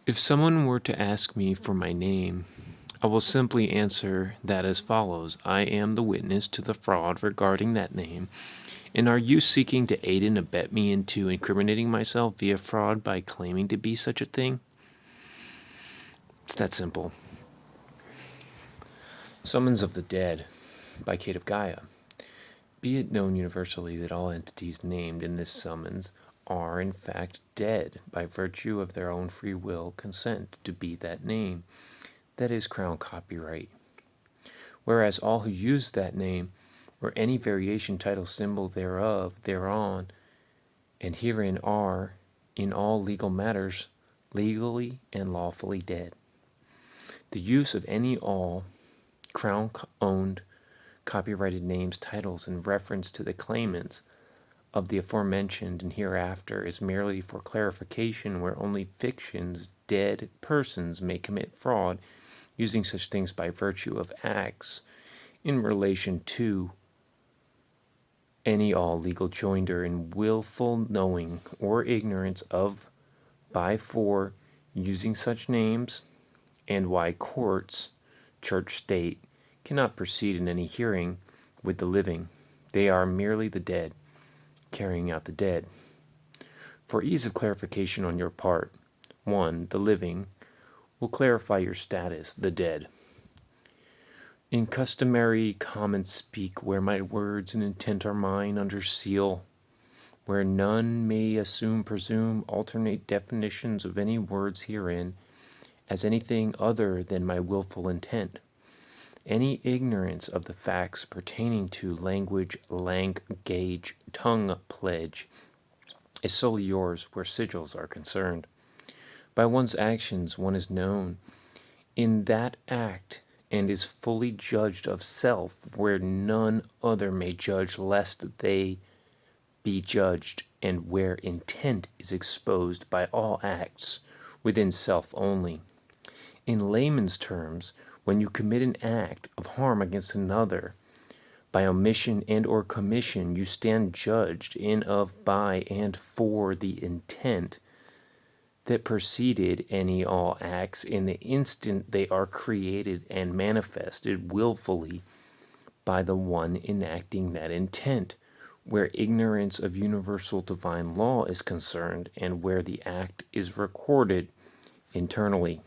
If someone were to ask me for my name, I will simply answer that as follows. I am the witness to the fraud regarding that name. And are you seeking to aid and abet me into incriminating myself via fraud by claiming to be such a thing? It's that simple. Summons of the Dead by Kate of Gaia. Be it known universally that all entities named in this summons are in fact dead by virtue of their own free will consent to be that name, that is crown copyright. Whereas all who use that name, or any variation, title, symbol thereof, thereon, and herein are, in all legal matters, legally and lawfully dead. The use of any all crown-owned copyrighted names, titles, in reference to the claimants of the aforementioned and hereafter is merely for clarification where only fictions, dead persons may commit fraud using such things by virtue of acts in relation to any all legal joinder in willful knowing or ignorance of, by, for, using such names, and why courts, church, state, cannot proceed in any hearing with the living. They are merely the dead, carrying out the dead. For ease of clarification on your part, 1. The living will clarify your status, the dead. In customary common speak, where my words and intent are mine under seal, where none may assume, presume, alternate definitions of any words herein as anything other than my willful intent. Any ignorance of the facts pertaining to language, gauge, tongue pledge is solely yours where sigils are concerned. By one's actions one is known in that act and is fully judged of self where none other may judge lest they be judged, and where intent is exposed by all acts within self only. In layman's terms, when you commit an act of harm against another, by omission and or commission, you stand judged in, of, by, and for the intent that preceded any all acts in the instant they are created and manifested willfully by the one enacting that intent, where ignorance of universal divine law is concerned, and where the act is recorded eternally.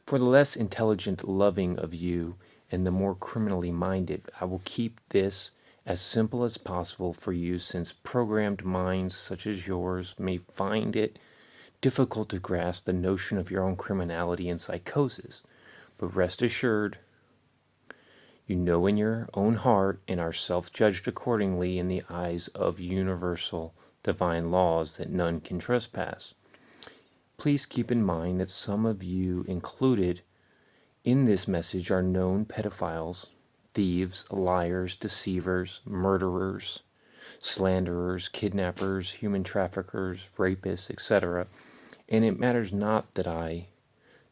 For the less intelligent loving of you and the more criminally minded, I will keep this as simple as possible for you, since programmed minds such as yours may find it difficult to grasp the notion of your own criminality and psychosis. But rest assured, you know in your own heart and are self-judged accordingly in the eyes of universal divine laws that none can trespass. Please keep in mind that some of you included in this message are known pedophiles, thieves, liars, deceivers, murderers, slanderers, kidnappers, human traffickers, rapists, etc. And it matters not that I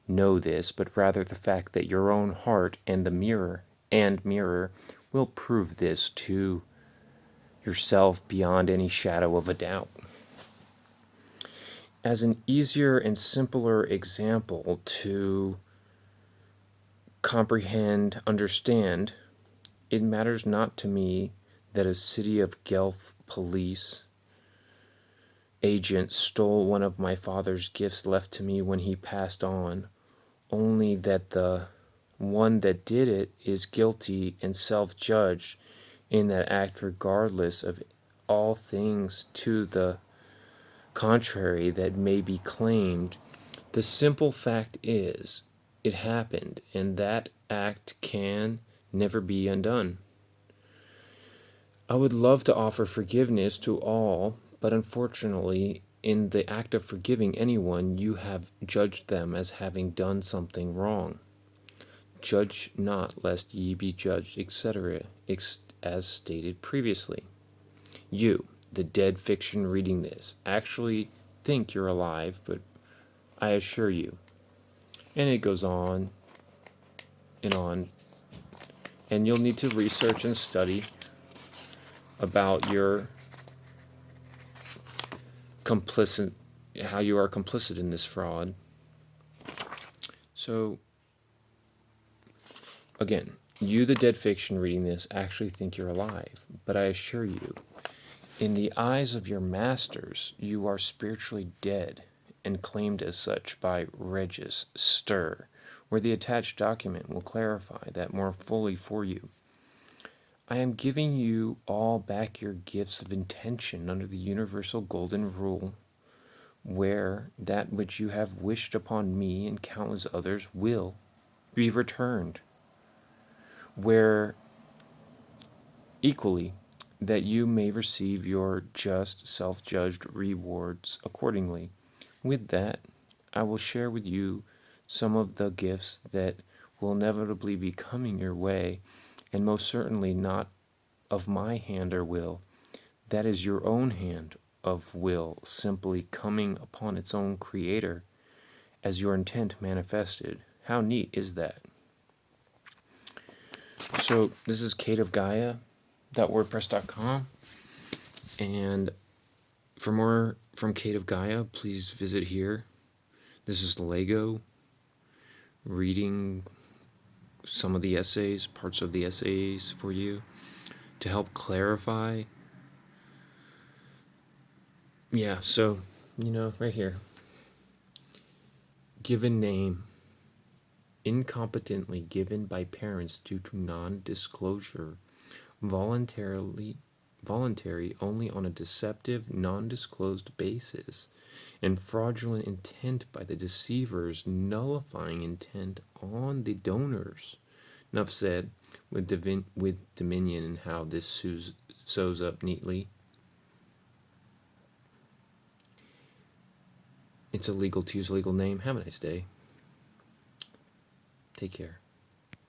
know this, but rather the fact that your own heart and the mirror will prove this to yourself beyond any shadow of a doubt. As an easier and simpler example to comprehend, understand, it matters not to me that a city of Guelph police agent stole one of my father's gifts left to me when he passed on, only that the one that did it is guilty and self-judged in that act, regardless of all things to the contrary that may be claimed. The simple fact is, it happened, and that act can never be undone. I would love to offer forgiveness to all, but unfortunately, in the act of forgiving anyone, you have judged them as having done something wrong. Judge not, lest ye be judged, etc., as stated previously. You, the dead fiction reading this, actually think you're alive, but I assure you. And it goes on, and you'll need to research and study about your complicit, how you are complicit in this fraud. So, again, you, the dead fiction reading this, actually think you're alive, but I assure you, in the eyes of your masters, you are spiritually dead and claimed as such by Regis Stir, where the attached document will clarify that more fully for you. I am giving you all back your gifts of intention under the universal golden rule, where that which you have wished upon me and countless others will be returned, where equally that you may receive your just self-judged rewards accordingly. With that, I will share with you some of the gifts that will inevitably be coming your way, and most certainly not of my hand or will. That is your own hand of will simply coming upon its own creator as your intent manifested. How neat is that? So this is Kate of Gaia.wordpress.com, and for more from Kate of Gaia, please visit here. This is Lego reading some of the essays, parts of the essays for you to help clarify. Yeah, so, right here. Given name, incompetently given by parents due to non-disclosure, voluntary only on a deceptive, non-disclosed basis, and fraudulent intent by the deceivers, nullifying intent on the donors. Enough said, with Dominion and how this sews up neatly. It's illegal to use a legal name. Have a nice day. Take care.